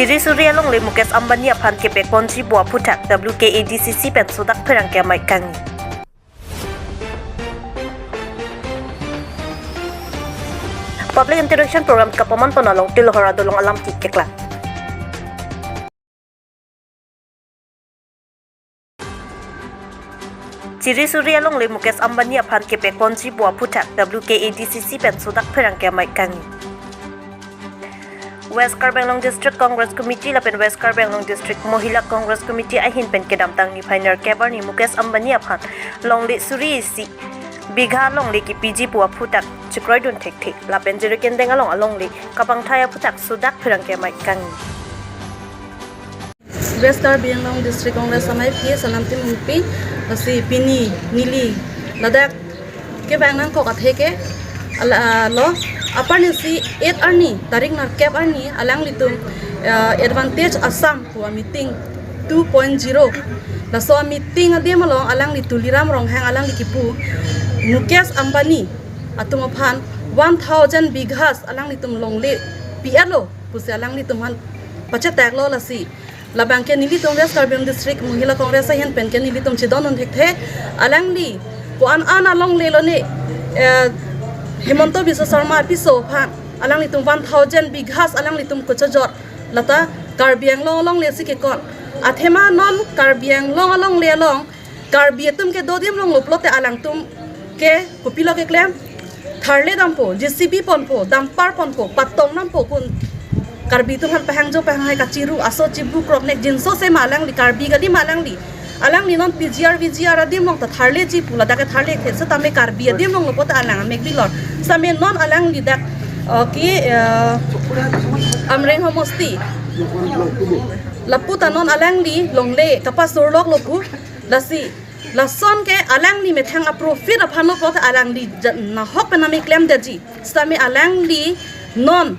Ciri Surya long le Mukesh Ambani aphan ke pe konji bua putak WKADCC pen sudak perang ke mai kangi. Public interaction program kapaman panalong tilhora dolong alam ki kekla. Ciri Surya long le Mukesh Ambani aphan ke pe konji bua putak WKADCC pen sudak perang ke mai kangi. West Karbi District Congress Committee lapen West Karbi District Mohila Congress Committee ahin pen kedam tang ni N.E Pei ni Mukesh Ambani aphan long le suri si bigha long le ki PG puwa putak chikroi dun thek thek lapen jeriken deng along along le kapang thaya putak sudak phirang ke mai kang West Karbi District Congress samai phi sanam tim pi si pini nili ladak ke bang nang ko kathe ke lo apani si 8 arni tarik na cap arni alang litum advantage Assam puwa meeting 2.0 la so meeting ade malong alang lituliram rong hang alang likipu Mukesh Ambani atum aphan 1000 bighas alang litum longle pialo puse alang litum han pacha tag lo lasi labang ke nili tum West Karbi District Mohila Congress hen pen ke nili tum chidon on thek alang li ko an along le lo ne Himonto Biswa Sharma piso phan alang litum 1000 bighas alang litum kochajor lata Karbiang long le si ke kon athema non Karbiang long le long Karbi tum ke dodiam long loplote alang tum ke kopilo ke klem tharle dampo JCB ponpo dampar ponpo patong nampo kun Karbi tum han pahangjo pahang kachiru aso chibu crop nek jinso se malang li Karbi gadi malang li alang ni non VGR adim long ta tharle ji pula da ke tharle ke sa tame Karbi adim long lopota alang mekli lor same non alang li dak ki amreng homosti laputa non alang li longle kapasur lok lopu lasi lason ke alang li methang a profit aphan lo pot alang li na hok penami claim deji same alang li non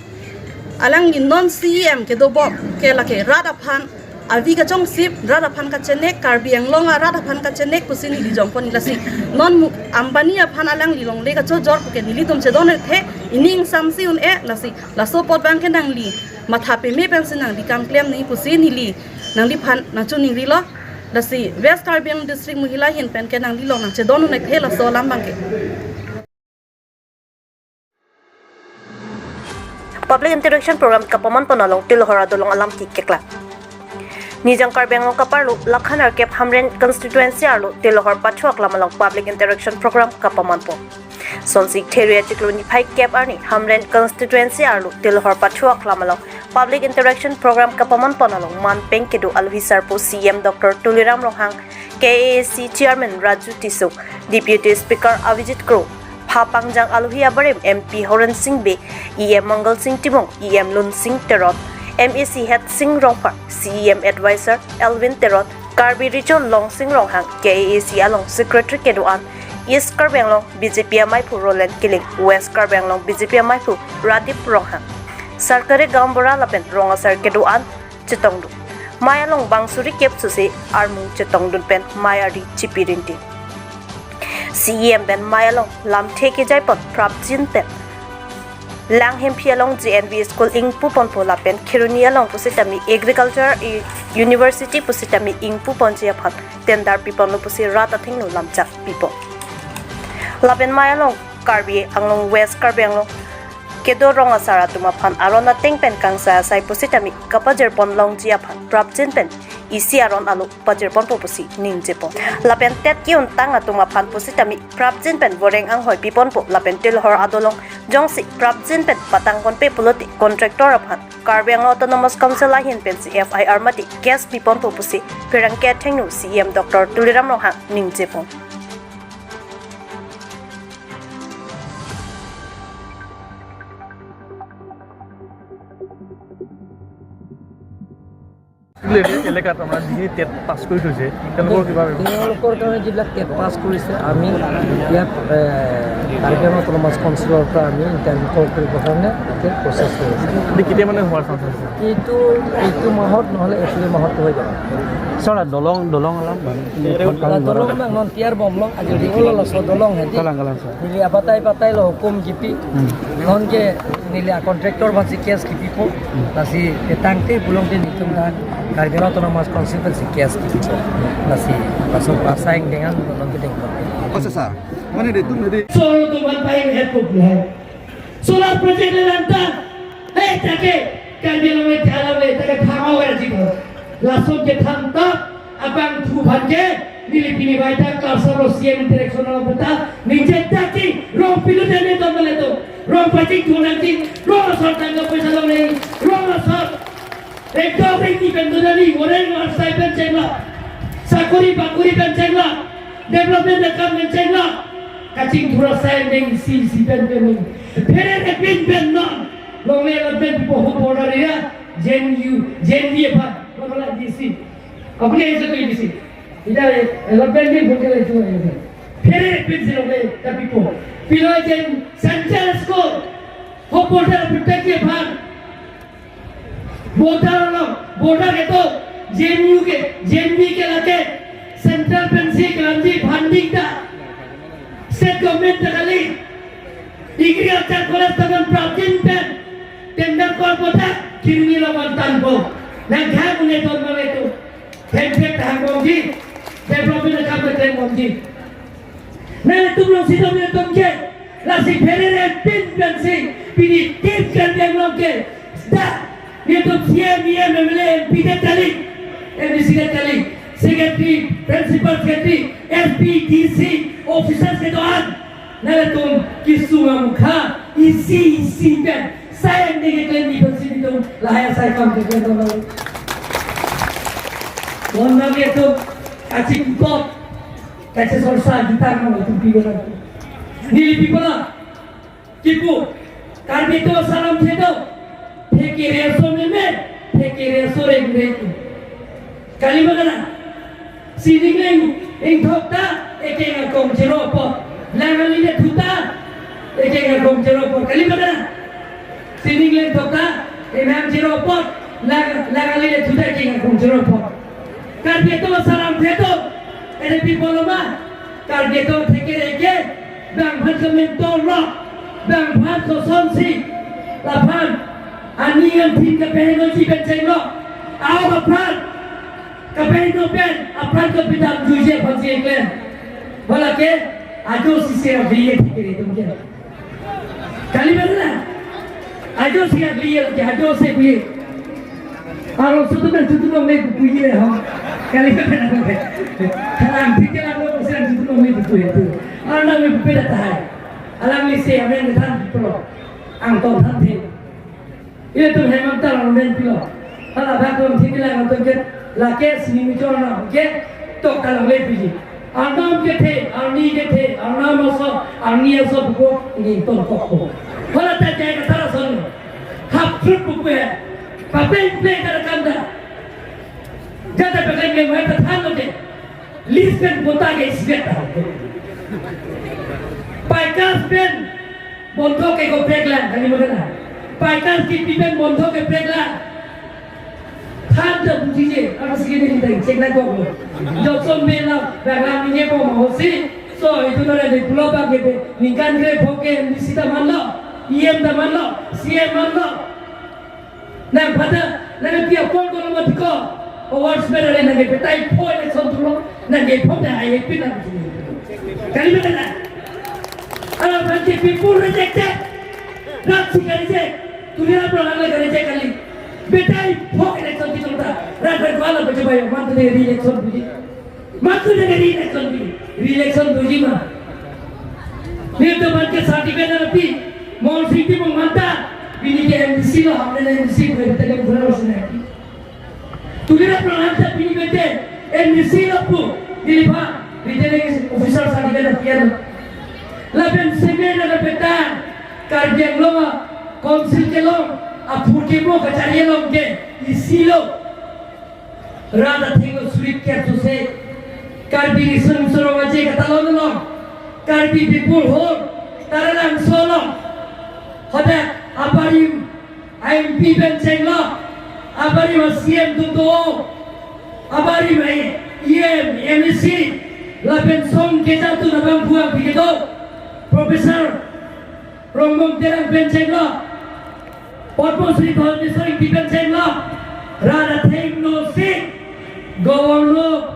CM ke dobo ke lake rada phan avi ka chong sip rada phan ka chenek Karbiang longa rada phan ka chenek kusini li jong pon lasi non Ambani aphan alang li long le ka cho jor ke nili tum che don the ining samsi un e lasi laso pot bang ke nang li matha pe me pension nang di kam claim ni kusini li nang li phan na chu ning ri lo lasi West Karbi District Mohila hin pen ke nang li long nang che don un the la so lam bang ke Public interaction program kapaman panalong tilhora dolong alam ki kekla. Nijang Karbiang kaparlo lakhanar kep hamren constituency arlo tilhor pachuak lamalong public interaction program kapaman po. Sonsik theria chikloni phai kep arni hamren constituency arlo tilhor pachuak lamalong public interaction program kapaman panalong man pengkedu alvisar po CM Dr. Tuliram Rohang KAC Chairman Raju Tisuk Deputy Speaker Avijit Kro Papangjang Aluhia Barim MP Horan Singh Be EM Mangal Singh Timong EM Lun Singh Terot MEC Head Singh Rongpar CEM Advisor Elvin Terot Karbi Region Long Singh Ronghang KAC along Secretary Keduan East Karbi Long BJP Maipu Roland Kiling West Karbi Long BJP Maipu Radip Ronghang Sarkare Gambora Lapen Rongasar Keduan Chitongdu Maya Long Bangsuri Kep Susi Armung Chitongdun Pen Maya Ri Chipirinti CEM Ben Maya Long Lam Teke Jaipot Prap Jin Pen Lang Hempia Long GNV School Ing Pupon Pola Pen Kirunia Long Pusitami Agriculture University Pusitami Ing Pupon Jiapan Tendar Pipon Lo Pusi Rata Thingno Lamchak Pipo Lapen Maya Long Karbi Anglong West Karbi Anglong Kedo Ronga Sara Tumapan Arona Tingpen Kangsa Sai Pusitami Kapajer Pon Long Jiapan Prap Jin Pen Isi aron alu pajer pon popusi ning jepo lapen tet kiun tanga tumapan pusitami Prap Jin Pen boreng ang hoi pipon po lapen tilhor adolong jongsi Prap Jin Pen patang kon pe puloti contractor aphan Karbiang Autonomous Council ahin pen si FIR mati gas pipon popusi pirang ke thengnu CM Dr. Tuliram Rohang ning jepo এলেকাত আমাৰ যিখিনি TET pass কৰি থৈছে তেওঁলোকৰ কিবা তেওঁলোকৰ কাৰণে যিবিলাক টেট পাছ কৰিছে আমি ইয়াত কাৰ্বি আংলং অট'নমাছ কাউন্সিলৰ পৰা আমি ইণ্টাৰভিউ কৰিবৰ কাৰণে এতিয়া প্ৰচেছ কৰি আছোঁ। কেতিয়া মানে হোৱাৰ চান্স আছে? এইটো মাহত নহ'লে এপ্ৰিল মাহত হৈ যাব। Soalnya dolong alam dolong ngon tiar bomlong aja di ulo lo so dolong henti nili apatai lo hukum gipi ngon ke nili kontraktor masih kias gipi po nasi tangte bulong din hitung dan Karbi Autonomous Constituency kias gipi po nasi masuk pasaing dengan dolong gede Masa sah? Mana dia tu nanti? Solo tuan paling hebat lah. Solar project lanta, hei take Karbi lama jalan le take thangau kerja tu. Langsung ke tangkap abang tuhan ke nilai baita kelas Rusia internasional betul ninjek taki rom pilu dan itu malah tu rom pacik tu nanti rom asal tangkap pesa lagi rom asal recovery ni pendudani orang orang saya pencegah sakuri bakuri pencegah development dekat pencegah kacing thura saya neng si pencegah pere pin non lomé development poho border ya gen apa Kalau DC, apa yang itu DC? Tidak, lebih ni bukan itu ini. Pere pinjil oleh tapi pun, pilih jen central school, hoporter protect ye bhag. Border itu JNU ke lage central pensi kelanji funding dah. State government kali, agriculture college dengan project pen, tender korpota kini lawan tanpa. Nang kaya punya tuan malam itu, tempat tahan bongji, development nak apa tahan bongji. Nang itu belum siapa punya tuan ke, nasi perere pin pensi, pilih tim kerja belum ke, dah, ni tu siapa memilih pindah kali, MDC kali, secretary, principal secretary, SPDC, officers ketuaan, nang itu kisu muka, isi kan. Saya yang klaim di pensi itu lahir saya kamu klaim orang. Orang itu kacing top, kacing sorsa gitar kamu itu pikiran. Nili pikiran, kipu, Karbi itu salam itu, fikir esok itu. Kali mana? Sini ing thokta, ekeng kong jeropo, langali le thuta, ekeng kong jeropo. Kali mana? Sini glen thokta, emang jeropo, langali le thuta ekeng kong jeropo. Karbi itu salam itu, ada people mah, Karbi itu fikir eke, bang bhat kementor loh, bang bhat sosonsi, lapan, ani yang tim kepengen cipen loh, awak bhat. Kapan itu pen, apa itu bidang jujur pasti iklan. Walau ke, ajo sisir biye fikir itu mungkin. Kali mana? Ajo sisir biye, ajo se biye. Kalau suatu kan suatu orang biye lah. Kali mana tu? Kalau fikir aku pasal suatu orang biye tu. Orang orang biye dah tahu. Alam ini saya ambil dengan pro, angkau nanti. Itu memang tak orang biye. Kalau bahagian fikir lah orang tu laki sini mencorang, ke tok dalam lepi. Anam ke the, anam masuk, ani masuk buku ini tok kok. Kalau tak jadi kata rasul, hafud buku ya, papen play kerana kanda. Jada pakai memang terhang aja, list pen buta ke isbet. Paikas pen bonto ke ko preglan, kali mana? Paikas kipi pen bonto ke preglan. Tanda bujije, apa sih ini kita cek lagi aku. Jokson mela, bagai ini pun mahusi. So itu nara di pulau bagi ningkan ke poke nisita mana, IM dah mana, CM mana. Nah pada, nah dia pun kalau mati ko, awards benar ni nanti petai pun election tu loh, nanti pun dah ayat pun nanti. Kali mana? Kalau nanti people rejected, nak sih kali je, tulisan apa lagi kali je kali. Betai pok election kita dah. Rakyat kuala bercoba yang mantu dari election buji. Mantu dari election buji. Election buji mah. Ni tu mantu sertifikat nabi. Mohon siti mengmanta. Bini ke MDC lah. Hamil MDC berita ke berlalu senaki. Tulisan perlahan bini bete MDC lah pun. Dilihat. Returning officer sertifikat nabi. Lapan semen ada beta. Karbiang loma. Konsil ke lom. Apur ke mo kacarian lom ke. Isi lo. rada thengo sweet cap to say Karbi isang soro waje kata lo Karbi people hol taralang solo hoda abari IMP benceng lo abari masiem tuto abari mai MEC la pensong kita tu nabang buang begitu Profesor Rombong terang benceng lo Potpo Sri Dhol Nisari benceng lo rada thengo si gowong lo